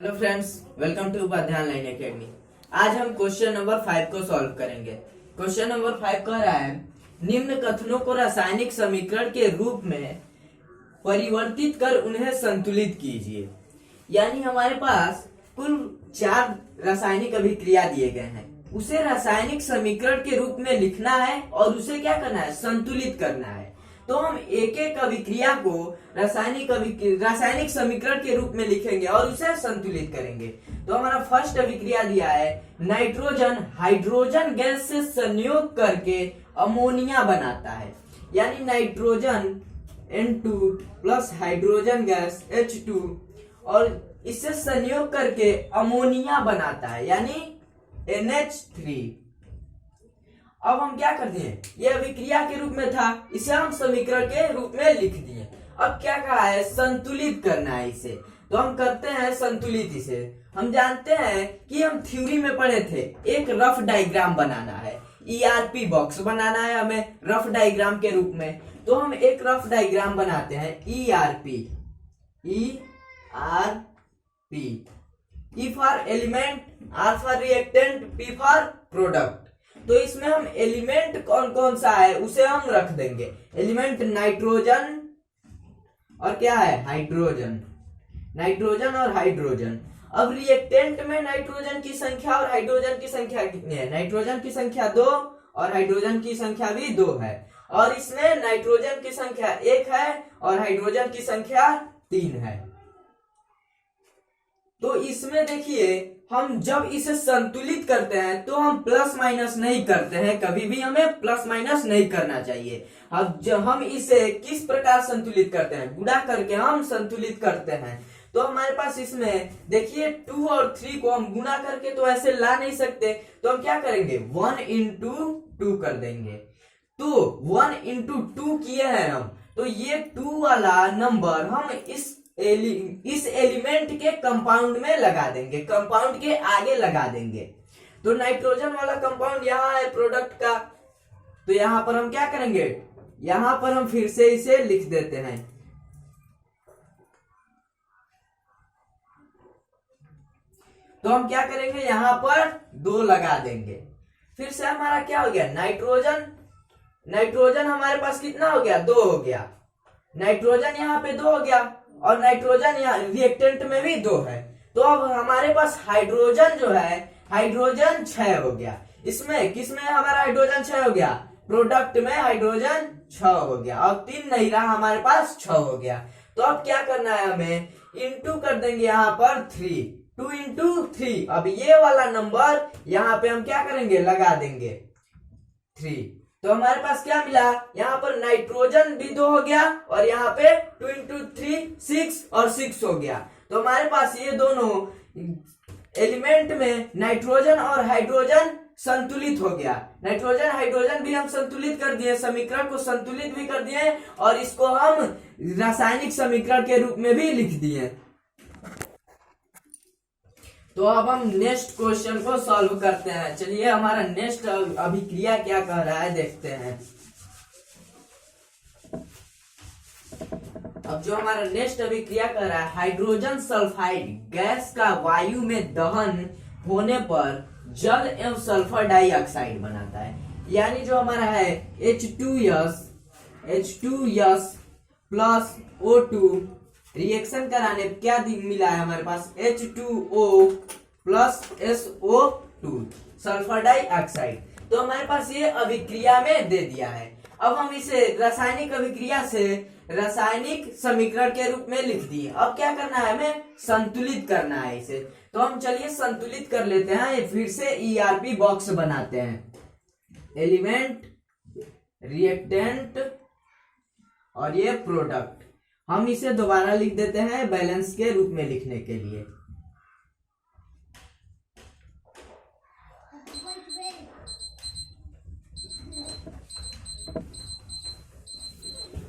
Hello friends, welcome to Upadhyay online academy. आज हम question number 5 को सॉल्व करेंगे। क्वेश्चन नंबर 5 कह रहा है, निम्न कथनों को रासायनिक समीकरण के रूप में परिवर्तित कर उन्हें संतुलित कीजिए। यानी हमारे पास कुल 4 रासायनिक अभिक्रिया दिए गए हैं, उसे रासायनिक समीकरण के रूप में लिखना है और उसे क्या करना है, संतुलित करना है। तो हम एक एक अभिक्रिया को रासायनिक समीकरण के रूप में लिखेंगे और उसे संतुलित करेंगे। तो हमारा फर्स्ट अभिक्रिया दिया है, नाइट्रोजन हाइड्रोजन गैस से संयोग करके अमोनिया बनाता है। यानी nitrogen N2 plus hydrogen gas H2 और इससे संयोग करके अमोनिया बनाता है, यानी NH3। अब हम क्या करते हैं, ये अभिक्रिया के रूप में था, इसे हम समीकरण के रूप में लिख दिए। अब क्या कहा है, संतुलित करना है इसे। तो हम करते हैं संतुलित इसे। हम जानते हैं कि हम थ्योरी में पढ़े थे, एक रफ डायग्राम बनाना है, ERP बॉक्स बनाना है हमें रफ डायग्राम के रूप में। तो हम एक रफ डायग्राम बनाते हैं, ERP E for element, R for reactant, P for product. तो इसमें हम एलिमेंट कौन कौन सा है उसे हम रख देंगे। एलिमेंट नाइट्रोजन और क्या है, हाइड्रोजन, नाइट्रोजन और हाइड्रोजन। अब रिएक्टेंट में नाइट्रोजन की संख्या और हाइड्रोजन की संख्या कितनी है, नाइट्रोजन की संख्या 2 और हाइड्रोजन की संख्या भी 2 है। और इसमें नाइट्रोजन की संख्या 1 है और हाइड्रोजन की संख्या 3 है। तो इसमें देखिए, हम जब इसे संतुलित करते हैं तो हम प्लस माइनस नहीं करते हैं, कभी भी हमें प्लस माइनस नहीं करना चाहिए। अब जब हम इसे किस प्रकार संतुलित करते हैं, गुणा करके हम संतुलित करते हैं। तो हमारे पास इसमें देखिए 2 और 3 को हम गुणा करके तो ऐसे ला नहीं सकते, तो हम क्या करेंगे, 1 into 2 कर देंगे। तो 1 into 2 किए हैं हम, तो ये 2 वाला नंबर हम इस एलिमेंट के कंपाउंड में लगा देंगे, कंपाउंड के आगे लगा देंगे। तो नाइट्रोजन वाला कंपाउंड यहाँ है प्रोडक्ट का, तो यहां पर हम क्या करेंगे, यहां पर हम फिर से इसे लिख देते हैं। तो हम क्या करेंगे, यहां पर 2 लगा देंगे। फिर से हमारा क्या हो गया, नाइट्रोजन हमारे पास कितना हो गया, 2 हो गया। नाइट्रोजन यहाँ पे 2 हो गया और नाइट्रोजन यहाँ रिएक्टेंट में भी 2 है। तो अब हमारे पास हाइड्रोजन जो है, हाइड्रोजन 6 हो गया। इसमें किसमें हमारा हाइड्रोजन 6 हो गया, प्रोडक्ट में हाइड्रोजन 6 हो गया। अब 3 नहीं रहा, हमारे पास 6 हो गया। तो अब क्या करना है, हमें इंटू कर देंगे यहाँ पर 3, 2 into 3। अब ये वाला नंबर यहाँ पे हम क्या करेंगे, लगा देंगे 3। तो हमारे पास क्या मिला, यहाँ पर नाइट्रोजन भी 2 हो गया और यहाँ पे 2 into 3 6 और 6 हो गया। तो हमारे पास ये दोनों एलिमेंट में नाइट्रोजन और हाइड्रोजन संतुलित हो गया। नाइट्रोजन हाइड्रोजन भी हम संतुलित कर दिए, समीकरण को संतुलित भी कर दिए और इसको हम रासायनिक समीकरण के रूप में भी लिख दिए। तो अब हम नेक्स्ट क्वेश्चन को सॉल्व करते हैं। चलिए हमारा नेक्स्ट अभिक्रिया क्या कह रहा है देखते हैं। अब जो हमारा नेक्स्ट अभिक्रिया कह रहा है, हाइड्रोजन सल्फाइड गैस का वायु में दहन होने पर जल एवं सल्फर डाइऑक्साइड बनाता है। यानी जो हमारा है H2S प्लस O2 रिएक्शन कराने क्या मिला है हमारे पास, H2O plus SO2 sulphur dioxide. तो हमारे पास ये अभिक्रिया में दे दिया है। अब हम इसे रासायनिक अभिक्रिया से रासायनिक समीकरण के रूप में लिख दिए। अब क्या करना है, हमें संतुलित करना है इसे। तो हम चलिए संतुलित कर लेते हैं, फिर से ERP बॉक्स बनाते हैं, एलिमेंट, रिएक्टेंट और ये प्रोडक्ट। हम इसे दोबारा लिख देते हैं बैलेंस के रूप में लिखने के लिए।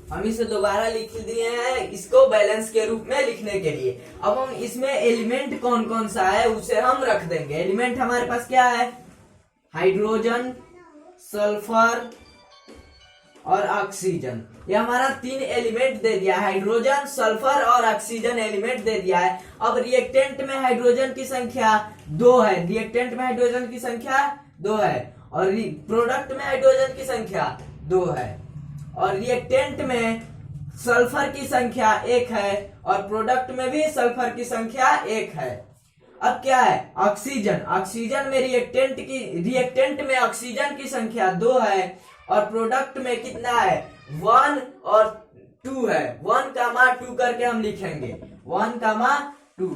हम इसे दोबारा लिख दिए हैं इसको बैलेंस के रूप में लिखने के लिए। अब हम इसमें एलिमेंट कौन कौन सा है उसे हम रख देंगे। एलिमेंट हमारे पास क्या है, हाइड्रोजन, सल्फर और ऑक्सीजन। ये हमारा 3 एलिमेंट दे दिया है, हाइड्रोजन, सल्फर और ऑक्सीजन एलिमेंट दे दिया है। अब रिएक्टेंट में हाइड्रोजन की संख्या 2 है, रिएक्टेंट में हाइड्रोजन की संख्या 2 है, और प्रोडक्ट में हाइड्रोजन की संख्या 2 है, और रिएक्टेंट में सल्फर की संख्या 1 है, और प्रोडक्ट में भी सल्फर की संख्या 1 है। अब क्या है, ऑक्सीजन, ऑक्सीजन में रिएक्टेंट में ऑक्सीजन की संख्या 2 है, और प्रोडक्ट में कितना है, 1 और 2 है। 1, 2 करके हम लिखेंगे, 1, 2,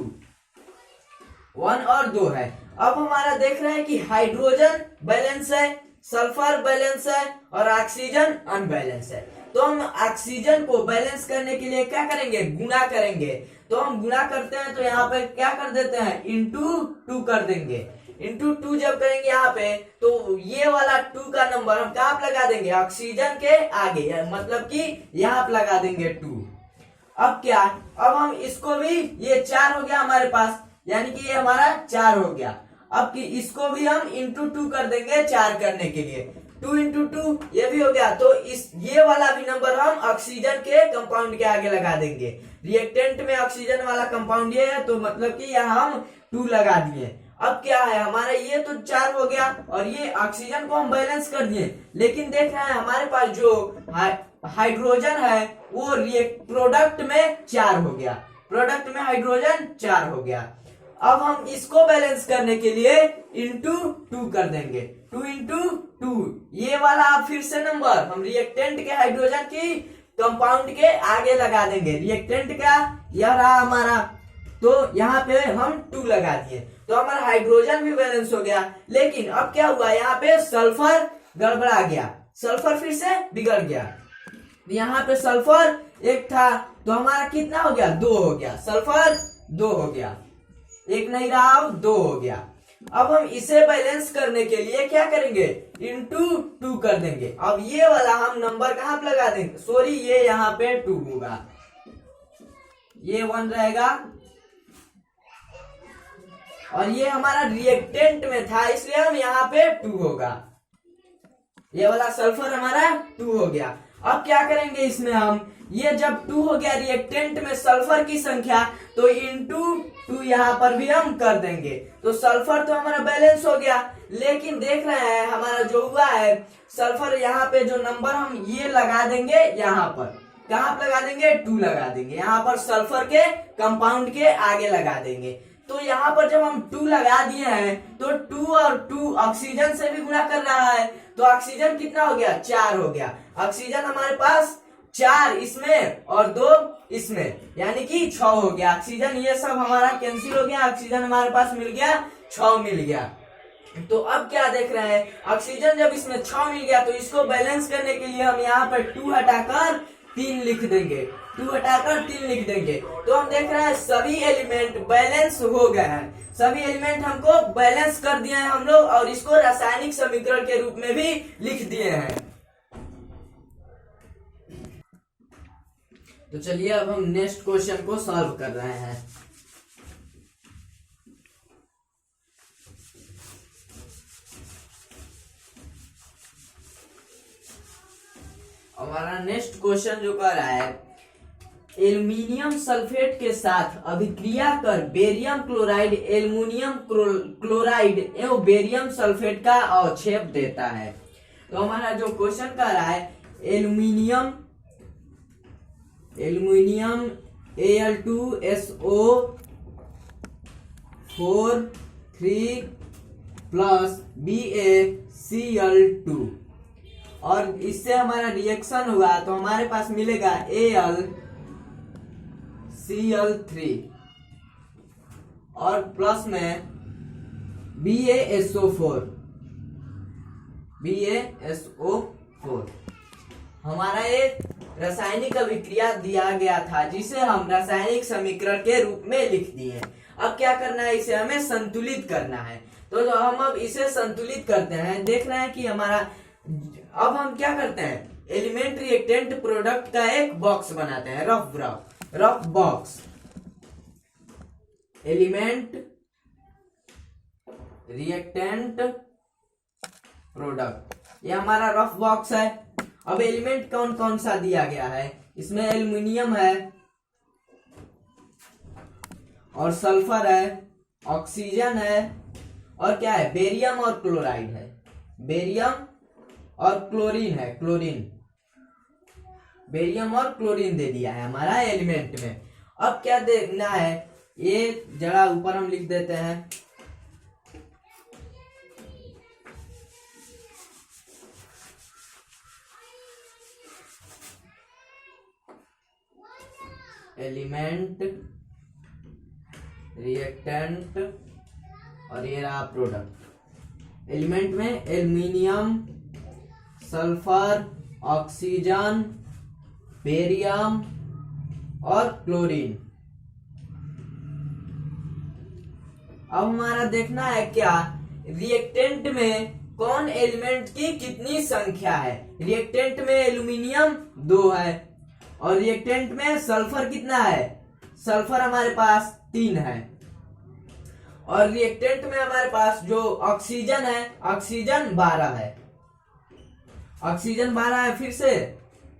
1 और 2 है। अब हमारा देख रहे हैं कि हाइड्रोजन बैलेंस है, सल्फर बैलेंस है, और ऑक्सीजन अनबैलेंस है। तो हम ऑक्सीजन को बैलेंस करने के लिए क्या करेंगे, गुणा करेंगे। तो हम गुणा करते हैं, तो यहाँ पे क्या कर देते हैं, इंटू 2 कर देंगे। इंटू 2 जब करेंगे यहाँ पे, तो ये वाला 2 का नंबर हम कहाँ पे लगा देंगे, ऑक्सीजन के आगे, मतलब कि यहाँ पे लगा देंगे 2। अब क्या, अब हम इसको भी, ये 4 हो गया हमारे पास, यानी कि ये हमारा 4 हो गया। अब कि इसको भी हम इंटू 2 कर देंगे 4 करने के लिए, 2 इंटू 2 ये भी हो गया। तो ये वाला भी नंबर हम ऑक्सीजन के कंपाउंड के आगे लगा देंगे। रिएक्टेंट में ऑक्सीजन वाला कंपाउंड ये है, तो मतलब कि यहाँ हम 2 लगा दिए। अब क्या है हमारा, ये तो 4 हो गया, और ये ऑक्सीजन को हम बैलेंस कर दिए। लेकिन देख रहे हैं हमारे पास जो हाइड्रोजन है वो प्रोडक्ट में 4 हो गया, प्रोडक्ट में हाइड्रोजन 4 हो गया। अब हम इसको बैलेंस करने के लिए इंटू 2 कर देंगे, 2 इंटू 2, ये वाला आप फिर से नंबर हम रिएक्टेंट के हाइड्रोजन की कंपाउंड के आगे लगा देंगे। रिएक्टेंट का यह रहा हमारा, तो यहाँ पे हम 2 लगा दिए, तो हमारा हाइड्रोजन भी बैलेंस हो गया। लेकिन अब क्या हुआ, यहाँ पे सल्फर गड़बड़ा गया, सल्फर फिर से बिगड़ गया। यहाँ पे सल्फर 1 था, तो हमारा कितना हो गया, 2 हो गया, सल्फर 2 हो गया, 1 नहीं रहा, 2 हो गया। अब हम इसे बैलेंस करने के लिए क्या करेंगे, इंटू 2 कर देंगे। अब ये वाला हम नंबर कहाँ पे लगा देंगे, सॉरी ये यहाँ पे 2 होगा, ये 1 रहेगा, और ये हमारा रिएक्टेंट में था इसलिए हम यहाँ पे 2 होगा, ये वाला सल्फर हमारा 2 हो गया। अब क्या करेंगे इसमें हम, ये जब 2 हो गया रिएक्टेंट में सल्फर की संख्या, तो इंटू 2 यहाँ पर भी हम कर देंगे, तो सल्फर तो हमारा बैलेंस हो गया। लेकिन देख रहे हैं हमारा जो हुआ है, सल्फर यहाँ पे जो नंबर हम ये लगा देंगे, यहाँ पर कहाँ पे लगा देंगे, 2 लगा देंगे, यहाँ पर सल्फर के कंपाउंड के आगे लगा देंगे। तो यहाँ पर जब हम 2 लगा दिए हैं, तो 2 और 2 ऑक्सीजन से भी गुणा कर रहा है, तो ऑक्सीजन कितना हो गया, 4 हो गया। ऑक्सीजन हमारे पास 4 इसमें और 2 इसमें, यानी कि 6 हो गया। ऑक्सीजन ये सब हमारा कैंसिल हो गया, ऑक्सीजन हमारे पास मिल गया, 6 मिल गया। तो अब क्या देख रहे हैं, ऑक्सीजन जब इसमें 6 मिल गया, तो इसको बैलेंस करने के लिए हम यहाँ पर 2 हटाकर 3 लिख देंगे, 2 हटाकर 3 लिख देंगे। तो हम देख रहे हैं सभी एलिमेंट बैलेंस हो गए हैं, सभी एलिमेंट हमको बैलेंस कर दिए हैं हम लोग, और इसको रासायनिक समीकरण के रूप में भी लिख दिए हैं। तो चलिए अब हम नेक्स्ट क्वेश्चन को सॉल्व कर रहे हैं। हमारा नेक्स्ट क्वेश्चन जो कर रहा है, एल्यूमिनियम सल्फेट के साथ अभिक्रिया कर बेरियम क्लोराइड एल्यूमिनियम क्लोराइड एवं बेरियम सल्फेट का अवक्षेप देता है। तो हमारा जो क्वेश्चन कर रहा है, एल्यूमिनियम Al2SO4 3 प्लस BaCl2, और इससे हमारा रिएक्शन हुआ तो हमारे पास मिलेगा AlCl3 और प्लस में BaSO4। हमारा एक रासायनिक अभिक्रिया दिया गया था जिसे हम रासायनिक समीकरण के रूप में लिख दिए। अब क्या करना है, इसे हमें संतुलित करना है। तो जो हम अब इसे संतुलित करते हैं, देख रहे हैं कि हमारा, अब हम क्या करते हैं, एलिमेंट रिएक्टेंट प्रोडक्ट का एक बॉक्स बनाते हैं, rough box, element reactant product, ये हमारा रफ बॉक्स है। अब एलिमेंट कौन कौन सा दिया गया है, इसमें एल्युमिनियम है और सल्फर है, ऑक्सीजन है और क्या है, बेरियम और क्लोराइड है, बेरियम और क्लोरीन है, क्लोरीन, बेरियम और क्लोरीन दे दिया है हमारा एलिमेंट में। अब क्या देखना है, ये जरा ऊपर हम लिख देते हैं, एलिमेंट, रिएक्टेंट और ये रहा प्रोडक्ट। एलिमेंट में एल्युमिनियम, सल्फर, ऑक्सीजन, बेरियम और क्लोरीन। अब हमारा देखना है क्या, रिएक्टेंट में कौन एलिमेंट की कितनी संख्या है। रिएक्टेंट में एल्युमिनियम 2 है और रिएक्टेंट में सल्फर कितना है, सल्फर हमारे पास 3 है और रिएक्टेंट में हमारे पास जो ऑक्सीजन है, ऑक्सीजन 12 है, ऑक्सीजन 12 है। फिर से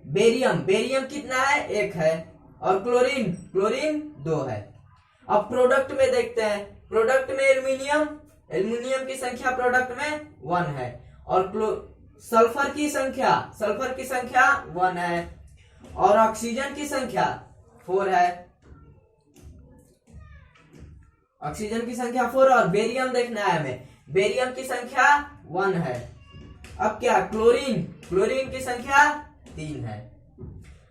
बेरियम, बेरियम कितना है, 1 है और क्लोरीन, क्लोरीन 2 है। अब प्रोडक्ट में देखते हैं, प्रोडक्ट में एल्युमिनियम, एल्युमिनियम की संख्या प्रोडक्ट में 1 है और सल्फर की संख्या, सल्फर की संख्या 1 है और ऑक्सीजन की संख्या 4 है, ऑक्सीजन की संख्या 4 और बेरियम देखना है हमें, बेरियम की संख्या 1 है। अब क्या, क्लोरीन, क्लोरीन की संख्या 3 है।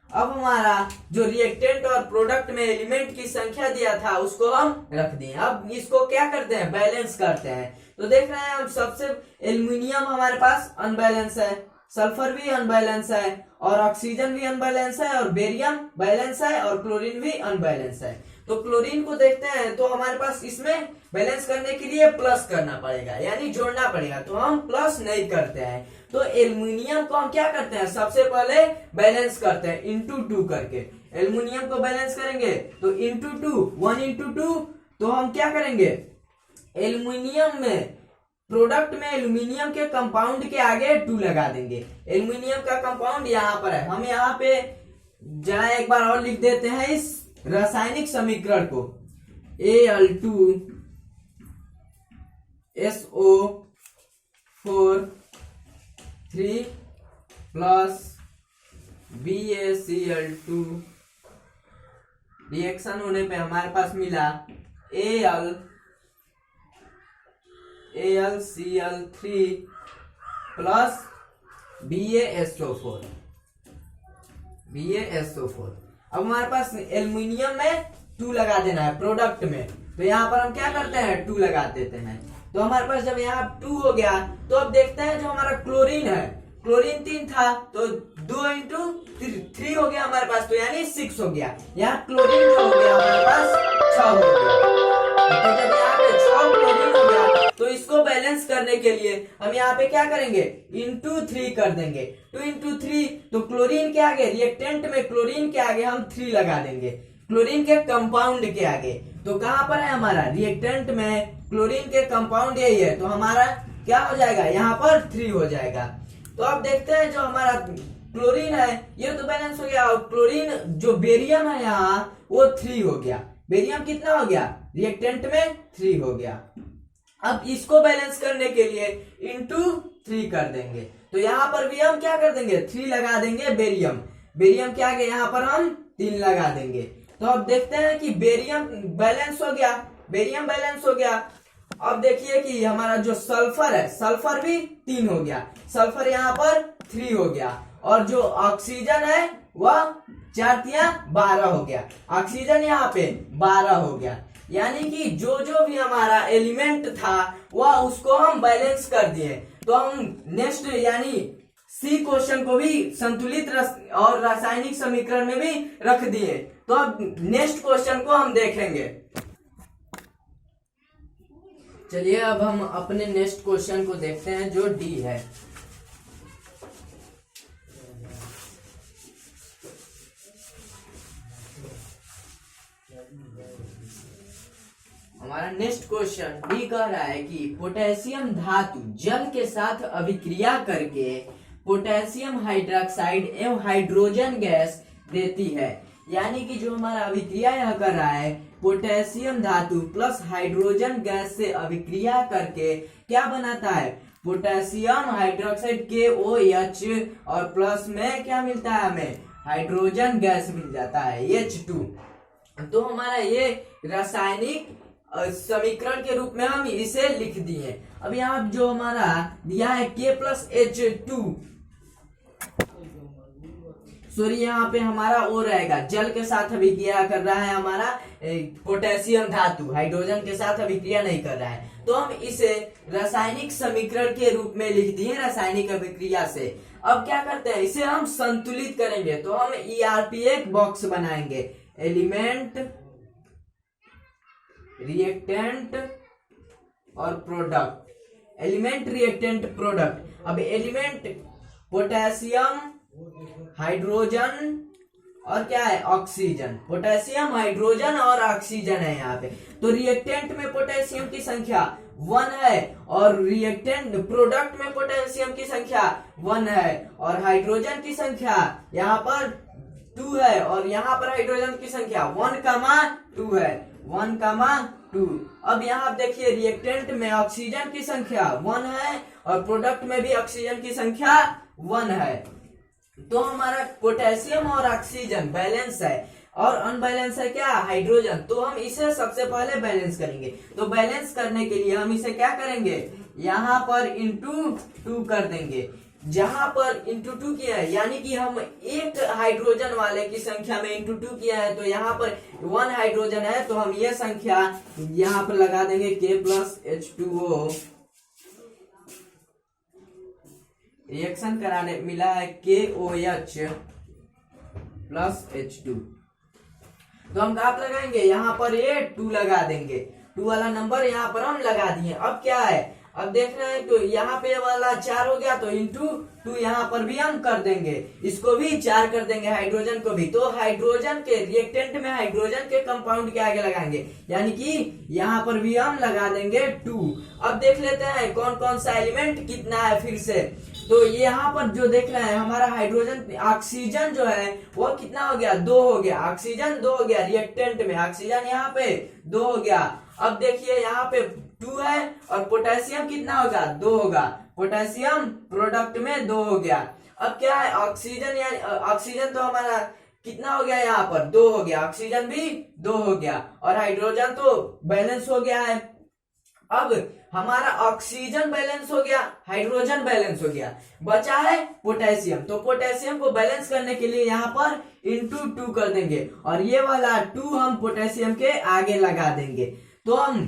अब हमारा जो रिएक्टेंट और प्रोडक्ट में एलिमेंट की संख्या दिया था उसको हम रख दिए। अब इसको क्या करते हैं, बैलेंस करते हैं। तो देख रहे हैं हम, सबसे एल्युमिनियम हमारे पास अनबैलेंस है, सल्फर भी अनबैलेंस है और ऑक्सीजन भी अनबैलेंस है और बेरियम बैलेंस है और क्लोरीन भी अनबैलेंस है। तो क्लोरीन को देखते हैं तो हमारे पास इसमें बैलेंस करने के लिए प्लस करना पड़ेगा, यानी जोड़ना पड़ेगा, तो हम प्लस नहीं करते हैं। तो एल्युमिनियम को हम क्या करते हैं, सबसे पहले बैलेंस करते हैं इंटू 2 करके। एल्युमिनियम को बैलेंस करेंगे तो इंटू 2, 1 इंटू 2, तो हम क्या करेंगे, एल्युमिनियम में, प्रोडक्ट में एल्युमिनियम के कंपाउंड के आगे 2 लगा देंगे। एल्युमिनियम का कंपाउंड यहाँ पर है, हम यहाँ पे जरा एक बार और लिख देते हैं इस रासायनिक समीकरण को, Al2SO4 3 प्लस BaCl2, रिएक्शन होने पे हमारे पास मिला AlCl3 प्लस BaSO4। अब हमारे पास एल्युमिनियम में 2 लगा देना है प्रोडक्ट में, तो यहाँ पर हम क्या करते हैं, 2 लगा देते हैं। तो हमारे पास जब यहाँ 2 हो गया तो अब देखते हैं जो हमारा क्लोरीन है, क्लोरीन 3 था तो 2 इंटू 3 हो गया हमारे पास, तो यानी 6 हो गया। यहाँ क्लोरीन जो हो गया हमारे पास 6 हो गया। तो जब यहाँ पे 6 क्लोरीन हो गया तो इसको बैलेंस करने के लिए हम यहाँ पे क्या करेंगे, इंटू 3 कर देंगे। 2 इंटू 3, तो क्लोरीन के आगे, रिएक्टेंट में क्लोरीन के आगे हम 3 लगा देंगे, क्लोरीन के कंपाउंड के आगे। तो कहां पर है हमारा, रिएक्टेंट में क्लोरीन के कंपाउंड यही है, तो हमारा क्या हो जाएगा, यहाँ पर 3 हो जाएगा। तो अब देखते हैं जो हमारा क्लोरीन है ये तो बैलेंस हो गया और क्लोरीन जो बेरियम है यहाँ वो 3 हो गया। बेरियम कितना हो गया, रिएक्टेंट में 3 हो गया। अब इसको बैलेंस करने के लिए इंटू 3 कर देंगे, तो यहाँ पर भी हम क्या कर देंगे, 3 लगा देंगे बेरियम, बेरियम के आगे यहाँ पर हम 3 लगा देंगे। तो अब देखते हैं कि बेरियम बैलेंस हो गया, बेरियम बैलेंस हो गया। अब देखिए कि हमारा जो सल्फर है, सल्फर भी 3 हो गया, सल्फर यहाँ पर 3 हो गया और जो ऑक्सीजन है वह 4 तिया 12 हो गया, ऑक्सीजन यहाँ पे 12 हो गया। यानी कि जो जो भी हमारा एलिमेंट था वह उसको हम बैलेंस कर दिए। तो हम नेक्स्ट यानी सी क्वेश्चन को भी संतुलित और रासायनिक समीकरण में भी रख दिए। तो अब नेक्स्ट क्वेश्चन को हम देखेंगे। चलिए अब हम अपने नेक्स्ट क्वेश्चन को देखते हैं जो डी है। हमारा नेक्स्ट क्वेश्चन डी कह रहा है कि पोटेशियम धातु जल के साथ अभिक्रिया करके पोटेशियम हाइड्रोक्साइड एवं हाइड्रोजन गैस देती है। यानी कि जो हमारा अभिक्रिया यह कर रहा है, पोटेशियम धातु प्लस हाइड्रोजन गैस से अभिक्रिया करके क्या बनाता है, पोटेशियम हाइड्रोक्साइड KOH और प्लस में क्या मिलता है हमें, हाइड्रोजन गैस मिल जाता है H2। तो हमारा ये रासायनिक समीकरण के रूप में हम इसे लिख दिए। अब यहाँ जो हमारा दिया है K+H2, सॉरी यहाँ पे हमारा ओ रहेगा, जल के साथ अभिक्रिया कर रहा है हमारा पोटेशियम धातु, हाइड्रोजन के साथ अभिक्रिया नहीं कर रहा है। तो हम इसे रासायनिक समीकरण के रूप में लिख दिए रासायनिक अभिक्रिया से। अब क्या करते हैं, इसे हम संतुलित करेंगे। तो हम ERP बॉक्स बनाएंगे, एलिमेंट, रिएक्टेंट और प्रोडक्ट, एलिमेंट, रिएक्टेंट, प्रोडक्ट। अब एलिमेंट पोटेशियम, हाइड्रोजन और क्या है, ऑक्सीजन। पोटेशियम, हाइड्रोजन और ऑक्सीजन है यहाँ पे। तो रिएक्टेंट में पोटेशियम की संख्या 1 है और रिएक्टेंट प्रोडक्ट में पोटेशियम की संख्या 1 है और हाइड्रोजन की संख्या यहाँ पर 2 है और यहाँ पर हाइड्रोजन की संख्या 1,2 है, 1,2। अब यहाँ आप देखिए रिएक्टेंट में ऑक्सीजन की संख्या 1 है और प्रोडक्ट में भी ऑक्सीजन की संख्या 1 है। तो हमारा पोटेशियम और ऑक्सीजन बैलेंस है और अनबैलेंस है क्या, हाइड्रोजन। तो हम इसे सबसे पहले बैलेंस करेंगे। तो बैलेंस करने के लिए हम इसे क्या करेंगे, यहाँ पर ×2 कर देंगे। जहां पर ×2 किया है यानी कि हम एक हाइड्रोजन वाले की संख्या में ×2 किया है, तो यहाँ पर 1 हाइड्रोजन है तो हम ये संख्या यहाँ पर लगा देंगे K+H2O। रिएक्शन कराने मिला है KOH प्लस H2। तो हम कहाँ पर लगाएंगे, यहाँ पर ये 2 लगा देंगे, 2 वाला नंबर यहाँ पर हम लगा दिए। अब क्या है, अब देख रहे हैं तो यहाँ पे वाला 4 हो गया तो ×2 यहाँ पर भी हम कर देंगे, इसको भी 4 कर देंगे, हाइड्रोजन को भी। तो हाइड्रोजन के रिएक्टेंट में हाइड्रोजन के कंपाउंड के आगे लगाएंगे, यानी कि यहाँ पर भी हम लगा देंगे 2। अब देख लेते हैं कौन कौन सा एलिमेंट कितना है फिर से। तो यहाँ पर जो देख रहे हैं हमारा हाइड्रोजन, ऑक्सीजन जो है वो कितना हो गया, 2 हो गया, ऑक्सीजन 2 हो गया, रिएक्टेंट में ऑक्सीजन यहाँ पे 2 हो गया। अब देखिए यहाँ पे 2 है और पोटेशियम कितना होगा, 2 होगा, पोटेशियम प्रोडक्ट में 2 हो गया। अब क्या है, ऑक्सीजन, यानी ऑक्सीजन तो हमारा कितना हो गया, यहाँ पर 2 हो गया, ऑक्सीजन भी 2 हो गया और हाइड्रोजन तो बैलेंस हो गया है। अब हमारा ऑक्सीजन बैलेंस हो गया, हाइड्रोजन बैलेंस हो गया, बचा है पोटेशियम। तो पोटेशियम को बैलेंस करने के लिए यहाँ पर ×2 कर देंगे और ये वाला 2 हम पोटेशियम के आगे लगा देंगे। तो हम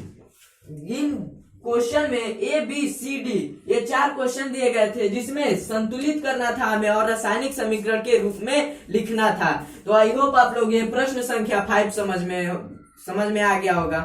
इन क्वेश्चन में ABCD ये 4 क्वेश्चन दिए गए थे जिसमें संतुलित करना था हमें और रासायनिक समीकरण के रूप में लिखना था। तो आई होप आप लोग ये प्रश्न संख्या 5 समझ में आ गया होगा।